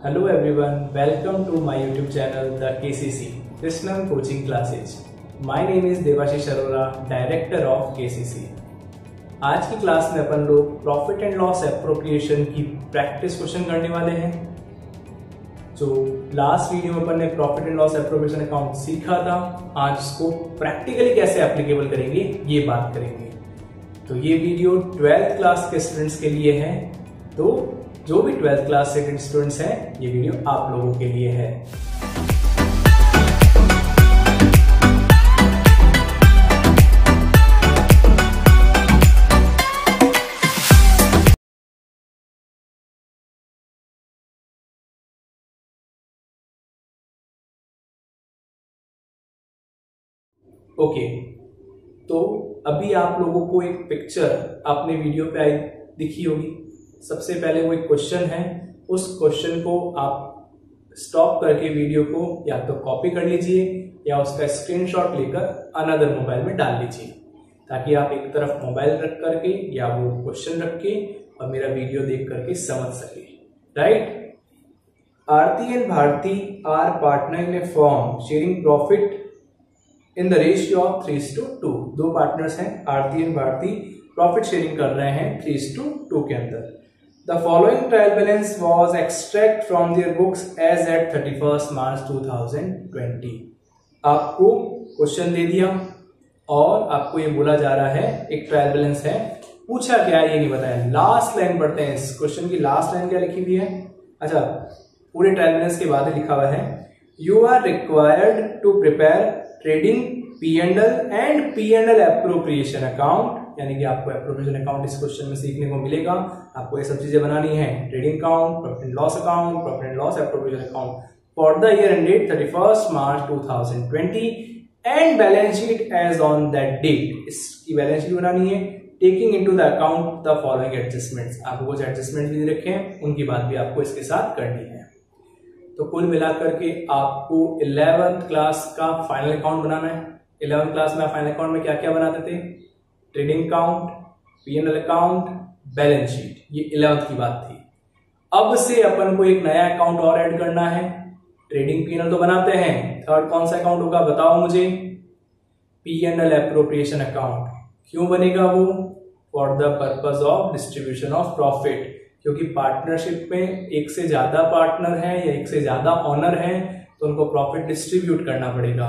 Hello everyone, welcome to my YouTube channel The KCC Krishnam Coaching Classes. My name is Devashish Arora, Director of KCC. आज की class में अपन लोग profit and loss appropriation की practice question करने वाले हैं। जो लास्ट वीडियो में अपन ने profit and loss appropriation account सीखा था, आज इसको प्रैक्टिकली कैसे एप्लीकेबल करेंगे ये बात करेंगे। तो ये वीडियो 12th क्लास के स्टूडेंट्स के लिए है, तो जो भी 12th क्लास से स्टूडेंट्स हैं ये वीडियो आप लोगों के लिए है। ओके, तो अभी आप लोगों को एक पिक्चर आपने वीडियो पे आई दिखी होगी। सबसे पहले वो एक क्वेश्चन है, उस क्वेश्चन को आप स्टॉप करके वीडियो को या तो कॉपी कर लीजिए या उसका स्क्रीनशॉट लेकर अनदर मोबाइल में डाल लीजिए, ताकि आप एक तरफ मोबाइल रख करके या वो क्वेश्चन रख के और मेरा वीडियो देख करके समझ सके। Right, Aarti and Bharti are partner in a firm sharing profit in the ratio of 3:2। दो पार्टनर्स हैं, Aarti and Bharti, profit sharing कर रहे हैं 3:2 के अंदर। The following trial balance was extract from their books as at 31 March 2020। आपको क्वेश्चन दे दिया और आपको ये बोला जा रहा है एक ट्रायल बैलेंस है, पूछा क्या है ये नहीं बताया। लास्ट लाइन पढ़ते हैं, इस क्वेश्चन की लास्ट लाइन क्या लिखी हुई है। अच्छा, पूरे ट्रायल बैलेंस के बाद लिखा हुआ है you are required to prepare trading P&L and P&L appropriation account, यानी कि आपको एप्रोप्रिएशन अकाउंट इस क्वेश्चन में सीखने को मिलेगा। आपको ये सब चीजें बनानी है, trading account, profit and loss account, profit and loss appropriation account for the year ended 31 March 2020 and balance sheet as on that date. इसकी बैलेंस शीट बनानी है taking into the account the following adjustments. आपको कुछ adjustment भी रखे हैं, उनकी बात भी आपको इसके साथ करनी है। तो कुल मिलाकर के आपको 11th क्लास का फाइनल अकाउंट बनाना है। 11th क्लास में फाइनल अकाउंट में क्या क्या बनाते थे? Trading account, P&L account, balance sheet, ये 11th की बात थी। अब से अपन को एक नया अकाउंट और ऐड करना है। ट्रेडिंग P&L तो बनाते हैं, थर्ड कौन सा अकाउंट होगा बताओ मुझे? P&L appropriation account. क्यों बनेगा वो? For the purpose of distribution of profit, क्योंकि पार्टनरशिप में एक से ज्यादा पार्टनर है या एक से ज्यादा ऑनर है तो उनको प्रॉफिट डिस्ट्रीब्यूट करना पड़ेगा।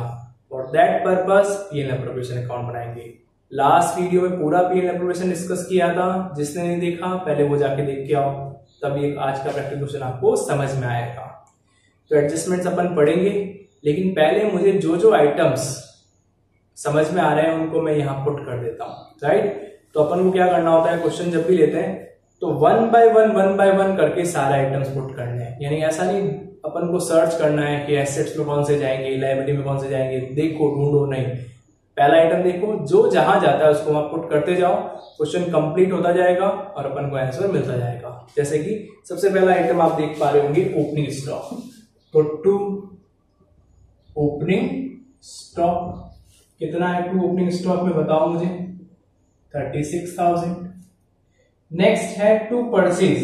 For that purpose P&L appropriation account बनाएंगे। लास्ट वीडियो में पूरा P&L एप्रोप्रिएशन डिस्कस किया था, जिसने नहीं देखा पहले वो जाके देख के आओ, तभी आज का प्रैक्टिस क्वेश्चन आपको समझ में आएगा। तो एडजस्टमेंट्स अपन पढ़ेंगे, लेकिन पहले मुझे जो जो आइटम्स समझ में आ रहे हैं उनको मैं यहाँ पुट कर देता हूँ। राइट, तो अपन को क्या करना होता है, क्वेश्चन जब भी लेते हैं तो वन बाय वन करके सारे आइटम्स पुट करने हैं। यानी ऐसा नहीं अपन को सर्च करना है कि एसेट्स में कौन से जाएंगे, लायबिलिटी में कौन से जाएंगे, देखो ढूंढो, नहीं। पहला आइटम देखो, जो जहां जाता है उसको आप पुट करते जाओ, क्वेश्चन कंप्लीट होता जाएगा और अपन को आंसर मिलता जाएगा। जैसे कि सबसे पहला आइटम आप देख पा रहे होंगे, ओपनिंग स्टॉक। तो टू ओपनिंग स्टॉक कितना है? टू ओपनिंग स्टॉक में बताओ मुझे, 36,000। नेक्स्ट है टू परचेज।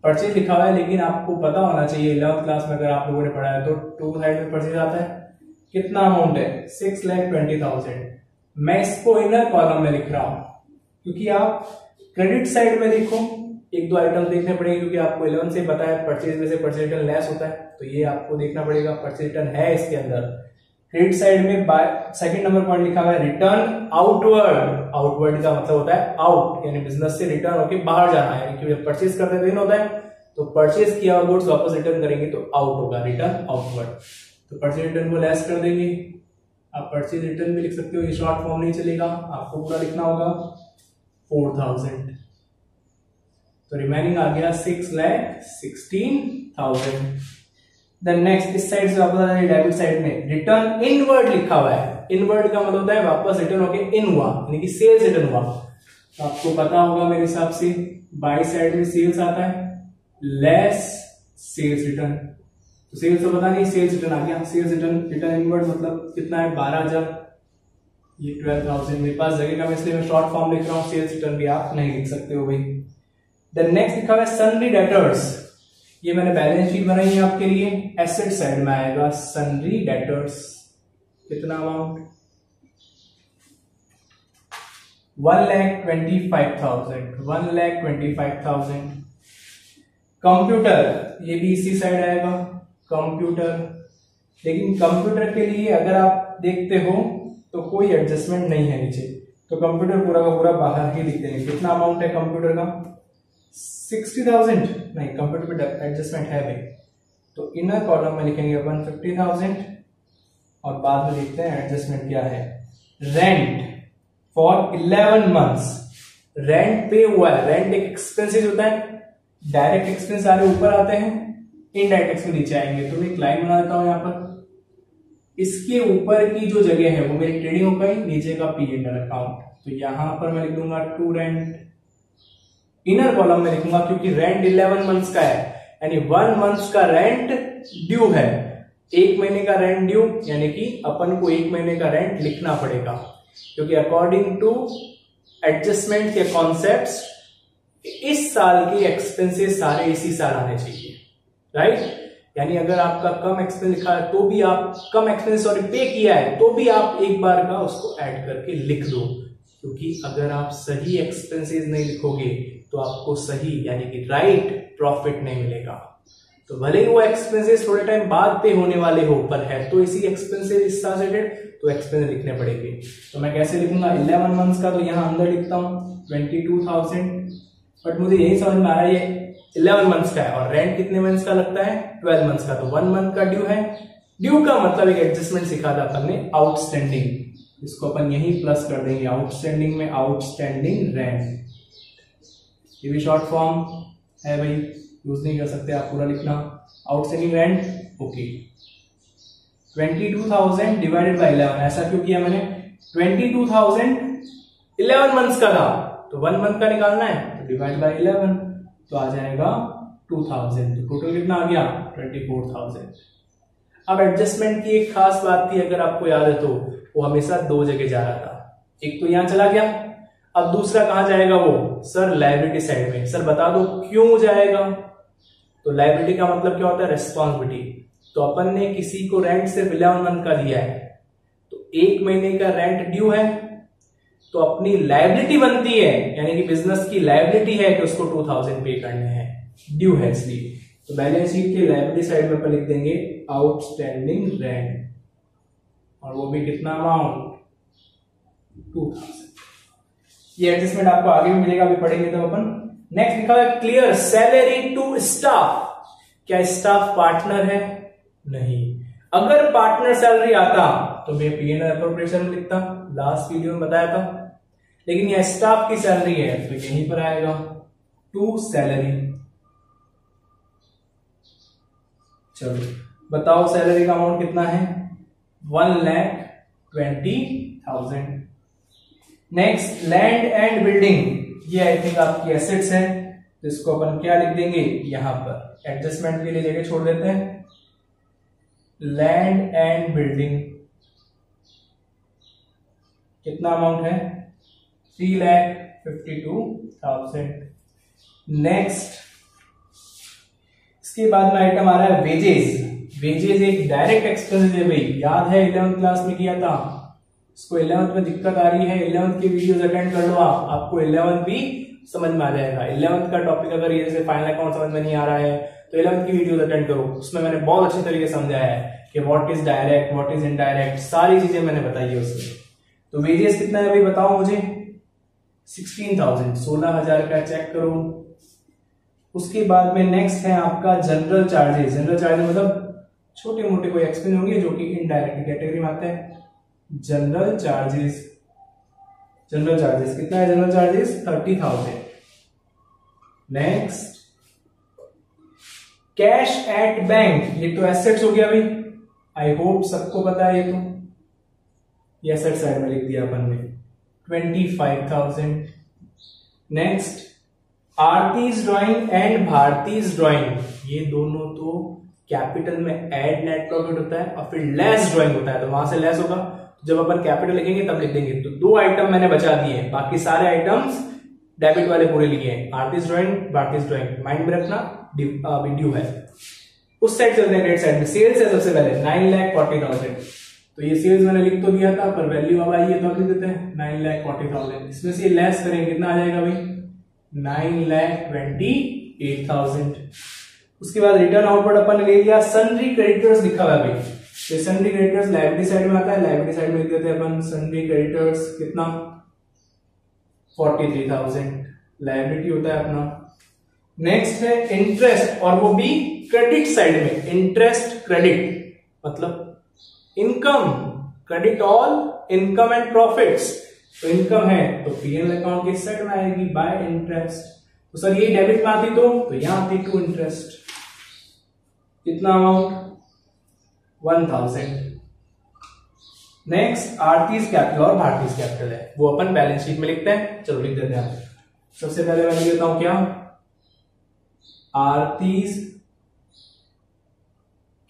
परचेज लिखा हुआ है, लेकिन आपको पता होना चाहिए 11th क्लास में अगर आप लोगों ने पढ़ा है तो टू साइड में परचेज आता है। कितना अमाउंट है? 6,20,000। मैं इसको इनर कॉलम में लिख रहा हूं, क्योंकि आप क्रेडिट साइड में देखो, एक दो आइटम देखने पड़ेंगे, क्योंकि आपको 11 से पता है परचेज में से परचेज रिटर्न लेस होता है, तो ये आपको देखना पड़ेगा परचेज रिटर्न है इसके अंदर। क्रेडिट साइड में सेकंड नंबर पॉइंट लिखा हुआ है रिटर्न आउटवर्ड। आउटवर्ड का मतलब होता है आउट, यानी बिजनेस से रिटर्न होकर बाहर जाना है। क्योंकि परचेज करते हैं होता है, तो परचेज किया हुआ गुड्स वापस रिटर्न करेंगे तो आउट होगा, रिटर्न आउटवर्ड। तो परचेज रिटर्न को लेस कर देंगे। आप परचेज रिटर्न भी लिख सकते हो, ये शॉर्ट फॉर्म नहीं चलेगा, आपको पूरा लिखना होगा 4,000। तो रिमेनिंग आ गया 6,16,000। देन नेक्स्ट इस साइड से वापस आ जाए, डेबिट साइड में रिटर्न इनवर्ड लिखा हुआ है। इनवर्ड का मतलब होता है वापस रिटर्न होके इन हुआ, यानी कि सेल्स रिटर्न हुआ। तो आपको पता होगा मेरे हिसाब से बाई साइड में सेल्स आता है, लेस सेल्स रिटर्न। तो सेल्स तो पता नहीं, सेल्स रिटर्न आ गया। सेल्स रिटर्न, रिटर्न इनवर्ड मतलब कितना है? 12,000। ये 12,000 मेरे पास जगह का, इसलिए मैं शॉर्ट फॉर्म लिख रहा हूँ। सेल्स रिटर्न भी आप नहीं लिख सकते हो भाई। देन नेक्स्ट लिखा हुआ है सन्ड्री डेटर्स। ये मैंने बैलेंस शीट बनाई है आपके लिए। एसेट साइड में आएगा सन्ड्री डेटर्स, कितना अमाउंट 1,25,000, 1,25,000। कंप्यूटर ये भी इसी साइड आएगा कंप्यूटर, लेकिन कंप्यूटर के लिए अगर आप देखते हो तो कोई एडजस्टमेंट नहीं है नीचे, तो कंप्यूटर पूरा का पूरा बाहर ही लिख देंगे। कितना अमाउंट है कंप्यूटर का 60,000, नहीं कंप्यूटर पे एडजस्टमेंट है भाई, तो इनर कॉलम में लिखेंगे 150,000 और बाद में लिखते हैं एडजस्टमेंट क्या है। रेंट फॉर 11 मंथ्स, रेंट पे हुआ है। रेंट एक एक्सपेंसेस होता है, डायरेक्ट एक्सपेंस सारे ऊपर आते हैं, इनडायरेक्ट एक्सपेंस नीचे आएंगे। तो मैं एक लाइन बना देता हूं यहां पर, इसके ऊपर की जो जगह है वो मेरी ट्रेडिंग हो गई, नीचे का P&L अकाउंट, तो यहां पर मैं लिख दूंगा टू रेंट। इनर कॉलम में लिखूंगा क्योंकि रेंट 11 मंथ्स का है, यानी 1 मंथ्स का रेंट ड्यू है, 1 महीने का रेंट ड्यू, यानी कि अपन को 1 महीने का रेंट लिखना पड़ेगा, क्योंकि अकॉर्डिंग टू एडजस्टमेंट के कॉन्सेप्ट्स इस साल के एक्सपेंसेस सारे इसी साल आने चाहिए, राइट। यानी अगर आपका कम एक्सपेंस लिखा है तो भी आप कम एक्सपेंस सॉरी पे किया है तो भी आप एक बार का उसको ऐड करके लिख दो, क्योंकि अगर आप सही एक्सपेंसेस नहीं लिखोगे तो आपको सही यानी कि राइट प्रॉफिट नहीं मिलेगा। तो भले ही वो एक्सपेंसेस थोड़े टाइम बाद पे होने वाले हो, पर है तो इसी एक्सपेंसेस इस साल से तो एक्सपेंस लिखने पड़ेंगे। तो मैं कैसे लिखूंगा 11 मंथ्स का, तो यहां अंदर लिखता हूं 22,000, बट मुझे यही समझ में आ रहा है ये 11 मंथ्स का है और रेंट कितने मंथ्स का लगता है 12 मंथ्स का, तो 1 मंथ का ड्यू है। ड्यू का मतलब एक एडजस्टमेंट सिखा था अपन ने, आउटस्टैंडिंग, इसको अपन यही प्लस कर देंगे आउटस्टैंडिंग में, आउटस्टैंडिंग रेंट। ये भी शॉर्ट फॉर्म है भाई, यूज नहीं कर सकते आप पूरा लिखना, outstanding rent. Okay 22,000 divided by 11, ऐसा क्यों किया मैंने, 22,000 11 मंथ्स का था तो 1 मंथ का निकालना है, तो डिवाइड बाय 11 तो आ जाएगा 2,000, तो टोटल कितना आ गया 24,000। अब एडजस्टमेंट की एक खास बात थी, अगर आपको याद है तो वो हमेशा 2 जगह जा रहा था, एक तो यहां चला गया, अब दूसरा कहां जाएगा वो सर लायबिलिटी साइड में। सर बता दो क्यों जाएगा, तो लायबिलिटी का मतलब क्या होता है रेस्पॉन्सिबिलिटी। तो अपन ने किसी को रेंट सिर्फ 11 मंथ का दिया है, तो 1 महीने का रेंट ड्यू है, तो अपनी लायबिलिटी बनती है, यानी कि बिजनेस की लायबिलिटी है कि उसको 2,000 पे करने हैं, ड्यू है इसलिए। तो बैलेंस शीट के लायबिलिटी साइड में अपन लिख देंगे आउटस्टैंडिंग रेंट, और वो भी कितना अमाउंट 2,000। ये एडजस्टमेंट आपको आगे भी मिलेगा, अभी पढ़ेंगे तब अपन। नेक्स्ट लिखा है क्लियर सैलरी टू स्टाफ। क्या स्टाफ पार्टनर है? नहीं। अगर पार्टनर सैलरी आता तो मैं P&L अप्रोप्रिएशन में लिखता, लास्ट वीडियो में बताया था, लेकिन यह स्टाफ की सैलरी है तो यहीं पर आएगा टू सैलरी। चलो बताओ सैलरी का अमाउंट कितना है 1,20,000। नेक्स्ट लैंड एंड बिल्डिंग, ये आई थिंक आपकी एसेट्स है, तो इसको अपन क्या लिख देंगे यहां पर, एडजस्टमेंट के लिए जगह छोड़ देते हैं, लैंड एंड बिल्डिंग कितना अमाउंट है 3,52,000। नेक्स्ट इसके बाद में आइटम आ रहा है वेजेस। वेजेस एक डायरेक्ट एक्सपेंस है भाई, याद है 11th क्लास में किया था, इसको 11th में दिक्कत आ रही है 11th की वीडियोस अटेंड कर लो आप, आपको 11th भी समझ में आ जाएगा। 11th का टॉपिक अगर ये जैसे फाइनल अकाउंट समझ में नहीं आ रहा है तो 11th की वीडियोस अटेंड करो, उसमें मैंने बहुत अच्छी तरीके से समझाया है कि what is direct what is indirect, सारी चीजें मैंने बताई है उसमें। तो वेजेस कितना है भाई बताओ मुझे 16,000, 16,000 का चेक करो। उसके बाद में नेक्स्ट है आपका जनरल चार्जेस। जनरल चार्जेस मतलब छोटे मोटे कोई एक्सपेंस होंगे जो कि इनडायरेक्ट कैटेगरी में आते हैं। जनरल चार्जेस, जनरल चार्जेस कितना है general charges 30,000। Next cash at bank, ये तो एसेट्स हो गया भाई, आई होप सबको पता है ये तो, ये एसेट साइड में लिख दिया अपन ने 25,000। Next Aarti's drawing and Bharti's drawing, ये दोनों तो कैपिटल में एड नेट प्रॉफिट होता है और फिर लेस ड्राइंग होता है, तो वहां से लेस होगा, जब अपन कैपिटल लिखेंगे तब लिख देंगे। तो 2 आइटम मैंने बचा दिए, बाकी सारे आइटम्स डेबिट वाले पूरे लिए हैं, आरतीज ड्राइंग भारतीज ड्राइंग, माइंड में रखना, ड्यू है। उस साइड चलते हैं, क्रेडिट साइड में। सेल्स है सबसे पहले 9,40,000, तो ये सेल्स मैंने लिख तो दिया था, पर वैल्यू अब आई है तो अब लिख देते हैं 9,40,000। इसमें से लेस करेंगे कितना आ जाएगा भाई, 9,28,000। उसके बाद रिटर्न आउटवर्ड अपन ने ले लिया, सन्ड्री क्रेडिटर्स लिखा हुआ है भाई, तो सन्ड्री क्रेडिटर्स लायबिलिटी साइड में आता है, लायबिलिटी साइड में लिख देते हैं अपन सन्ड्री क्रेडिटर्स कितना 43,000 लायबिलिटी होता है अपना। नेक्स्ट है इंटरेस्ट, और वो भी क्रेडिट साइड में, इंटरेस्ट क्रेडिट मतलब income, credit all income and profits, तो इनकम है तो पीएल अकाउंट किस साइड में आएगी, बाय इंटरेस्ट। तो सर ये डेबिट में आती तो यहां आती टू इंटरेस्ट, कितना अमाउंट 1,000। नेक्स्ट आरतीज कैपिटल और भारतीज कैपिटल है, वो अपन बैलेंस शीट में लिखते हैं, चलो लिख देते हैं। सबसे पहले मैं लिख देता हूं क्या, आरतीज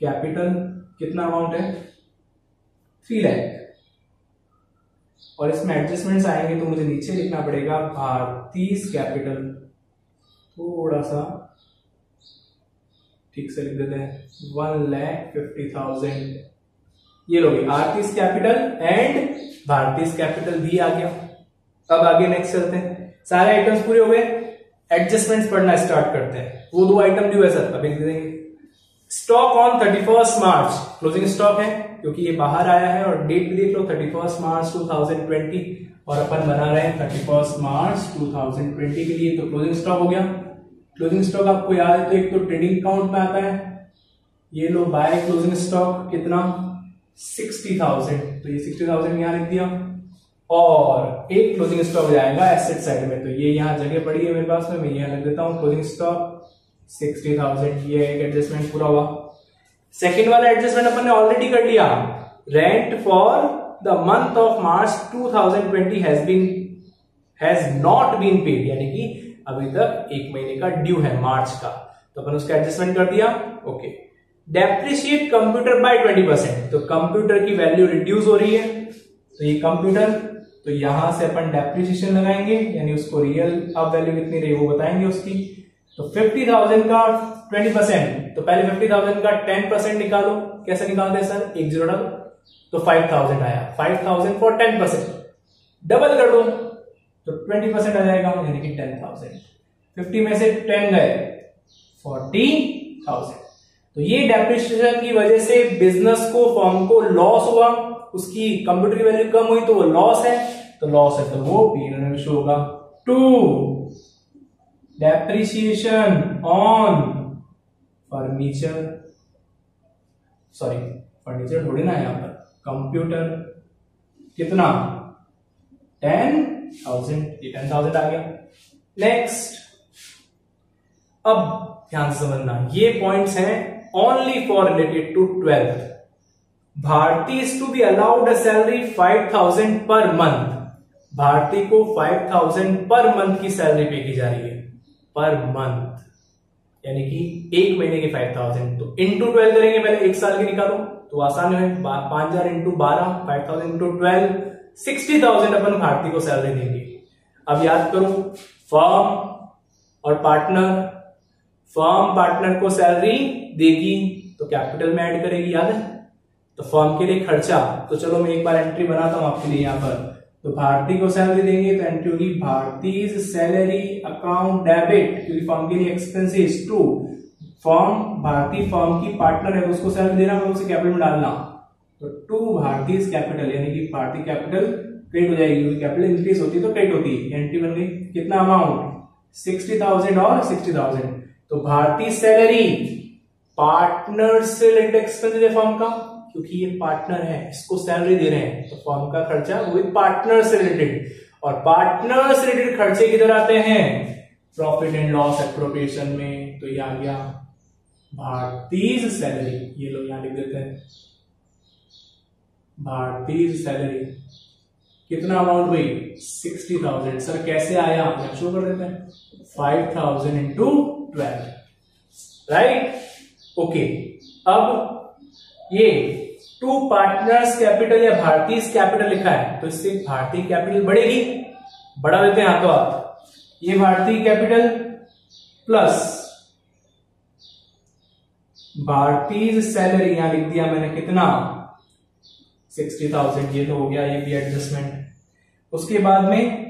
कैपिटल कितना अमाउंट है 3 लाख, और इसमें एडजस्टमेंट्स आएंगे तो मुझे नीचे लिखना पड़ेगा भारतीज कैपिटल, थोड़ा सा ठीक से लिख देते हैं 1,50,000। ये लोग आरतीज कैपिटल एंड भारतीज कैपिटल भी आ गया। अब आगे नेक्स्ट चलते हैं, सारे आइटम्स पूरे हो गए, एडजस्टमेंट्स पढ़ना स्टार्ट करते हैं। वो 2 आइटम ड्यू है सर, अभी लिख देंगे। Stock on 31 March, closing stock है क्योंकि ये बाहर आया है, और डेट भी देख लो 31 मार्च 2020, और अपन बना रहे हैं 31 मार्च 2020 के लिए, तो क्लोजिंग स्टॉक हो गया। क्लोजिंग स्टॉक आपको याद है तो एक तो ट्रेडिंग अकाउंट में आता है, ये लो बाय क्लोजिंग स्टॉक कितना 60,000, तो ये 60,000 यहां लिख दिया, और एक क्लोजिंग स्टॉक जाएगा एसेट साइड में, तो ये यहां जगह पड़ी है मेरे पास में, मैं यहां लिख देता हूं क्लोजिंग स्टॉक 60,000। ये एक एडजस्टमेंट पूरा हुआ। सेकेंड वाला एडजस्टमेंट अपन ने ऑलरेडी कर लिया, rent for the month of March 2020 has not been paid, यानी कि अभी तक 1 महीने का ड्यू है मार्च का, तो अपन उसका एडजस्टमेंट कर दिया। ओके, डेप्रिशिएट कंप्यूटर बाय 20%, तो कंप्यूटर की वैल्यू रिड्यूस हो रही है, तो ये कंप्यूटर, तो यहां से अपन डेप्रिसिएशन लगाएंगे, यानी उसको रियल अब वैल्यू कितनी रही वो बताएंगे उसकी। तो 50,000 का 20%, तो पहले 50,000 का 10% निकालो, कैसे निकालते हैं सर, एक जीरो डालो, तो 5,000 आया, 5,000 फॉर 10%, डबल कर दो तो 20% आ जाएगा, यानी कि 10,000। 50 में से 10 गए 40,000। तो ये डेप्रिसिएशन की वजह से बिजनेस को, फर्म को लॉस हुआ, उसकी कंप्यूटर की वैल्यू कम हुई तो वो लॉस है, तो लॉस है तो वो पीएनएल में शो होगा। 2 depreciation on furniture, sorry furniture थोड़ी ना यहां पर, कंप्यूटर कितना 10,000, ये 10,000 आ गया। नेक्स्ट, अब ध्यान से समझना, ये पॉइंट्स हैं only for related to 12th। Bharti is to be allowed a salary 5,000 per month, Bharti को 5,000 पर मंथ की सैलरी पे की जा रही है, पर मंथ, यानी कि 1 महीने की 5,000, तो इंटू 12 करेंगे, पहले 1 साल की निकालो तो आसान है, 5,000 इंटू 12, 5,000 इंटू 12, 60,000 अपन भारती को सैलरी देंगे। अब याद करो, फर्म और पार्टनर, फर्म पार्टनर को सैलरी देगी तो कैपिटल में ऐड करेगी, याद है, तो फर्म के लिए खर्चा, तो चलो मैं एक बार एंट्री बनाता हूं आपके लिए यहां पर, तो भारती को सैलरी देंगे तो एंट्री होगी भारतीज सैलरी अकाउंट डेबिट, क्योंकि फर्म के लिए expenses, to firm, Bharti firm की पार्टनर है तो उसको सैलरी देना, मैं उसे कैपिटल में डालना, तो टू भारतीज कैपिटल, यानी कि भारती कैपिटल क्रेडिट हो जाएगी, क्योंकि कैपिटल इंक्रीज होती है तो क्रेडिट होती है। एंट्री बन गई, कितना अमाउंट 60,000 और 60,000, तो भारतीय सैलरी पार्टनर से रिलेटेड एक्सपेंसेस है फर्म का, क्योंकि ये पार्टनर है, इसको सैलरी दे रहे हैं, तो फर्म का खर्चा वो पार्टनर से रिलेटेड, और पार्टनर से रिलेटेड खर्चे किधर आते हैं, प्रॉफिट एंड लॉस एप्रोप्रिएशन में, तो ये आ गया भारतीय सैलरी, ये लोग यहां लिख देते हैं भारतीय सैलरी, कितना अमाउंट हुई 60,000। सर कैसे आया, शो कर देते हैं 5,000 इंटू 12, राइट, ओके। अब ये टू पार्टनर्स कैपिटल या भारतीय कैपिटल लिखा है, तो इससे भारतीय कैपिटल बढ़ेगी, बढ़ा देते हैं हाथों हाथ, ये भारतीय कैपिटल प्लस भारतीय सैलरी, यहां लिख दिया मैंने कितना 60,000, ये तो हो गया, ये भी एडजस्टमेंट। उसके बाद में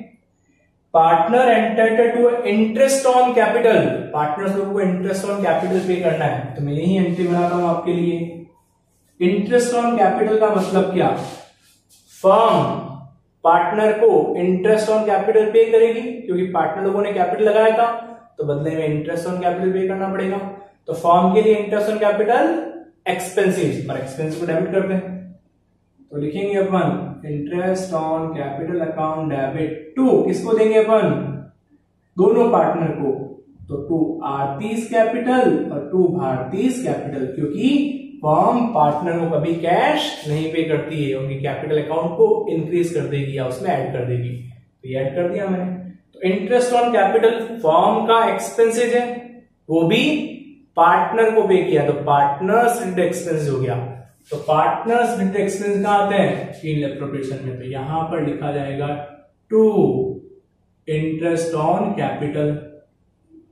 partner entered to interest on capital, partners लोगों को इंटरेस्ट ऑन कैपिटल पे करना है, तो मैं यही एंट्री बनाता हूं आपके लिए। इंटरेस्ट ऑन कैपिटल का मतलब क्या, फर्म पार्टनर को इंटरेस्ट ऑन कैपिटल पे करेगी, क्योंकि पार्टनर लोगों ने कैपिटल लगाया था तो बदले में इंटरेस्ट ऑन कैपिटल पे करना पड़ेगा। तो फर्म के लिए इंटरेस्ट ऑन कैपिटल एक्सपेंसिव, पर एक्सपेंसिव को डेबिट करते हैं, तो लिखेंगे अपन interest on capital account debit to, किसको देंगे अपन, दोनों पार्टनर को, तो टू आरतीज कैपिटल और टू भारतीज कैपिटल, क्योंकि फर्म पार्टनर को कभी कैश नहीं पे करती है, उनकी कैपिटल अकाउंट को इंक्रीज कर देगी या उसमें ऐड कर देगी, तो ये ऐड कर दिया मैंने। तो इंटरेस्ट ऑन कैपिटल फर्म का एक्सपेंसेज है, वो भी पार्टनर को पे किया, तो पार्टनर्स रिलेटेड एक्सपेंस हो गया। तो पार्टनर्स रिलेटेड एक्सपेंस कहां आते हैं, इन एप्रोप्रिएशन में, तो यहां पर लिखा जाएगा to interest on capital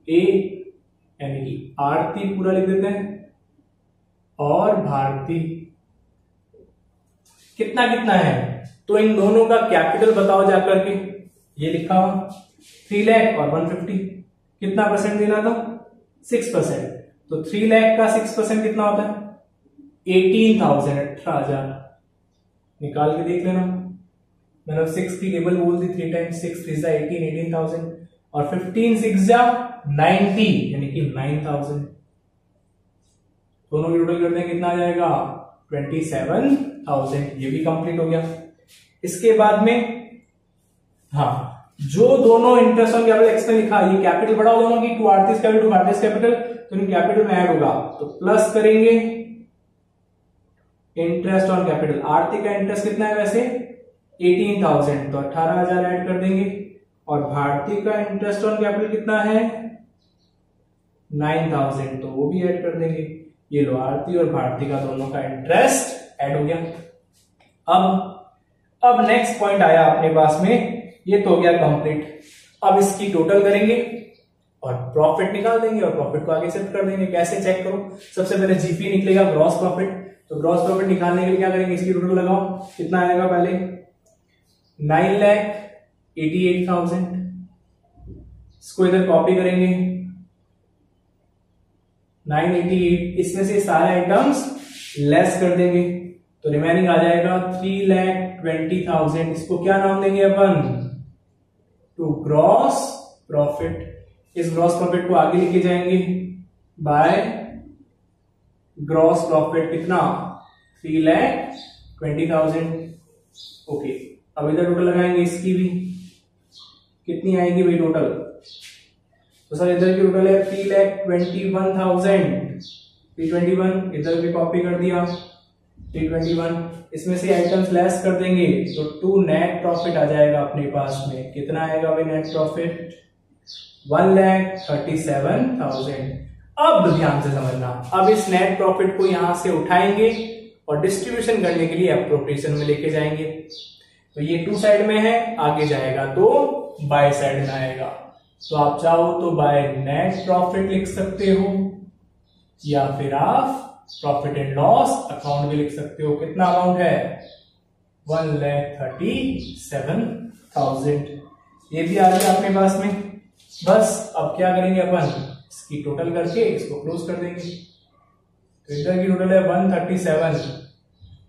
A, यानी कि आरती पूरा लिख देते हैं, और भारती कितना कितना है, तो इन दोनों का कैपिटल बताओ जाकर के, ये लिखा हुआ 3 लाख और 150, कितना परसेंट देना था, 6%, तो 3 लाख का 6% कितना होता है 18,000, 18,000, निकाल के देख लेना, मैंने 6 की टेबल बोल दी 3 टाइम्स, 6 3 18, 18,000, और 15 6 90, यानी कि 9,000, दोनों की टोटल करते हैं कितना आ जाएगा 27,000, ये भी कंप्लीट हो गया। इसके बाद में हाँ, जो दोनों इंटरेस्ट ऑन कैपिटल एक्सपेंस लिखा, ये कैपिटल बढ़ा दोनों की, to Aarti's capital to Bharti's capital, तो इन कैपिटल में ऐड होगा, तो प्लस करेंगे इंटरेस्ट ऑन कैपिटल, आरती का इंटरेस्ट कितना है वैसे 18,000, तो 18,000 ऐड कर देंगे, और भारती का इंटरेस्ट ऑन कैपिटल कितना है 9,000, तो वो भी ऐड कर देंगे। ये लो, आरती और भारती का दोनों का इंटरेस्ट ऐड हो गया। अब नेक्स्ट पॉइंट आया अपने पास में, ये तो हो गया कंप्लीट। अब इसकी टोटल करेंगे और प्रॉफिट निकाल देंगे, और प्रॉफिट को आगे शिफ्ट कर देंगे। कैसे चेक करो, सबसे पहले जीपी निकलेगा, ग्रॉस प्रॉफिट, तो ग्रॉस प्रॉफिट निकालने के लिए क्या करेंगे, इसकी टोटल लगाओ, कितना आएगा पहले 9,88,000, इसको इधर कॉपी करेंगे 988, इसमें से सारे आइटम्स लेस कर देंगे, तो रिमेनिंग आ जाएगा 3,20,000, इसको क्या नाम देंगे अपन, टू ग्रॉस प्रॉफिट। इस ग्रॉस प्रॉफिट को आगे लेके जाएंगे बाय ग्रॉस प्रॉफिट कितना 3,20,000। ओके, अब इधर टोटल लगाएंगे, इसकी भी कितनी आएगी भाई टोटल, तो सर इधर की टोटल है 3,21,000, 321, इधर भी कॉपी कर दिया 321, इसमें से आइटम्स लेस कर देंगे, तो टू नेट प्रॉफिट आ जाएगा अपने पास में, कितना आएगा भाई नेट प्रॉफिट 1,37,000। अब ध्यान से समझना, अब इस नेट प्रॉफिट को यहां से उठाएंगे और डिस्ट्रीब्यूशन करने के लिए एप्रोप्रिएशन में लेके जाएंगे, तो ये टू साइड में है, आगे जाएगा तो बाय साइड में आएगा, तो आप चाहो तो बाय नेट प्रॉफिट लिख सकते हो, या फिर आप प्रॉफिट एंड लॉस अकाउंट भी लिख सकते हो। कितना अमाउंट है 1,37,000, ये भी आ गया अपने पास में। बस अब क्या करेंगे अपन, इसकी टोटल करके इसको क्लोज कर देंगे, तो इधर की टोटल है 137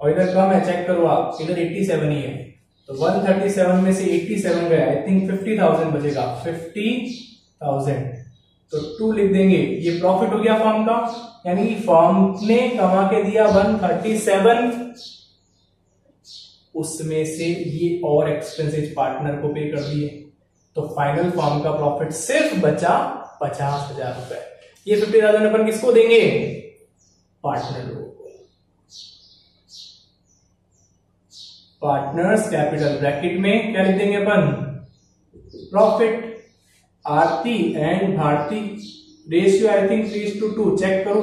और इधर कम है, चेक करो आप, इधर 87 ही है, तो 137 में से 87 गया, आई थिंक 50,000 बचेगा, 50,000, तो 2 लिख देंगे। ये प्रॉफिट हो गया फर्म का, यानी कि फर्म ने कमा के दिया 137, उसमें से ये और एक्सपेंसेस पार्टनर को पे कर दिए, तो फाइनल फर्म का प्रॉफिट सिर्फ बचा 50,000 रुपए। ये 50,000 अपन किसको देंगे, पार्टनर लोगों को। पार्टनर्स कैपिटल ब्रैकेट में क्या लिख देंगे अपन, profit. Aarti and Bharti ratio I think 3:2, check करो।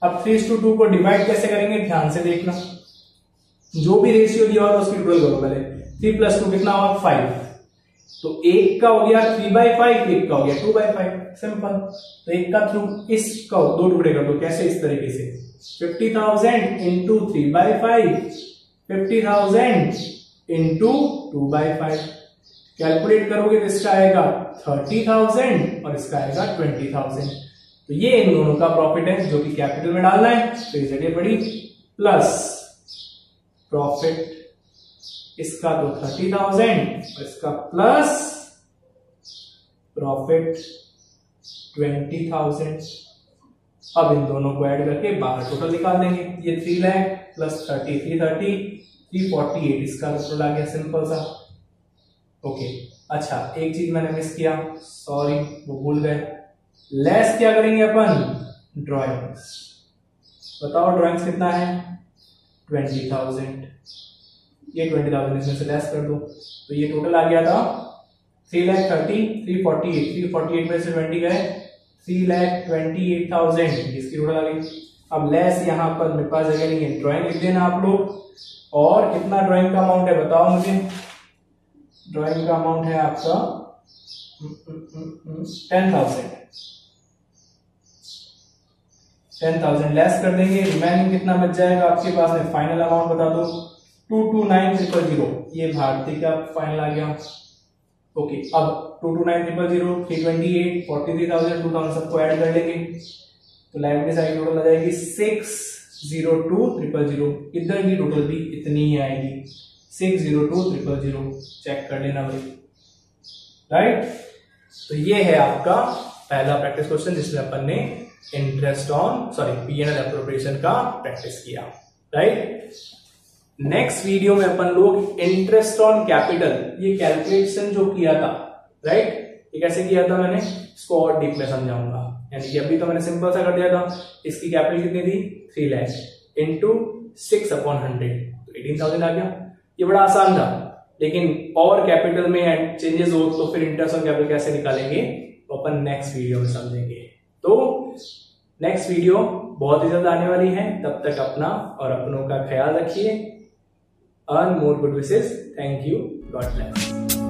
अब 3:2 को डिवाइड कैसे करेंगे, ध्यान से देखना, जो भी रेशियो दिया होगा उसकी टोटल करो पहले। 3 + 2 कितना हुआ 5, तो एक का हो गया 3/5, एक का हो गया 2/5, सिंपल। तो एक का थ्रू इसका दो टुकड़े कर दो, कैसे, इस तरीके से 50,000 इंटू 3/5, 50,000 इंटू 2/5, कैलकुलेट करोगे तो इसका आएगा 30,000 और इसका आएगा 20,000। तो ये इन दोनों का प्रॉफिट है जो कि कैपिटल में डालना है, तो ये जगह पड़ी प्लस प्रॉफिट इसका तो 30,000 और इसका प्लस प्रॉफिट 20,000। अब इन दोनों को ऐड करके बाहर टोटल निकाल देंगे। ये 3 लाख प्लस 30, 330, 348 इसका टोटल आ गया, सिंपल सा। ओके अच्छा, एक चीज मैंने मिस किया, सॉरी, वो भूल गए। लेस क्या करेंगे अपन, ड्राइंग्स। बताओ ड्राइंग्स कितना है, 20,000। ये 20,000 इसमें से लेस कर दो, तो ये टोटल आ गया था 3,30,000, 348, 348 में से 20 गए, 3,28,000 इसकी टोटल आ गई। अब लेस यहाँ पर मेरे पास जगह नहीं है, ड्राइंग लिख देना आप लोग। और कितना ड्राइंग का अमाउंट है बताओ मुझे, ड्राइंग का अमाउंट है आपका 10,000। 10,000 लेस कर देंगे, रिमेनिंग कितना बच जाएगा आपके पास में, फाइनल अमाउंट बता दो, 229,000। ये भारतीय का फाइनल आ गया। ओके अब 229,000, 328, 43,000, 2,000 सबको ऐड कर लेंगे, तो लाइबिलिटी साइड टोटल आ जाएगी 602,000। इधर की टोटल भी इतनी ही आएगी, 602,000। चेक कर लेना भाई, राइट। तो ये है आपका पहला प्रैक्टिस क्वेश्चन जिसमें अपन ने इंटरेस्ट ऑन P&L एप्रोप्रिएशन का प्रैक्टिस किया, राइट। नेक्स्ट वीडियो में अपन लोग इंटरेस्ट ऑन कैपिटल, ये कैलकुलेशन जो किया था, राइट, ये कैसे किया था मैंने, इसको और डीप में समझाऊंगा। यानी कि अभी तो मैंने सिंपल सा कर दिया था, इसकी कैपिटल कितनी थी, 3 लाख इंटू 6/100, तो 18,000 आ गया। ये बड़ा आसान था, लेकिन और कैपिटल में चेंजेस हो तो फिर इंटरेस्ट ऑन कैपिटल कैसे निकालेंगे, तो अपन नेक्स्ट वीडियो में समझेंगे। तो नेक्स्ट वीडियो बहुत ही जल्द आने वाली है, तब तक अपना और अपनों का ख्याल रखिए। Earn more good wishes, thank you, God bless.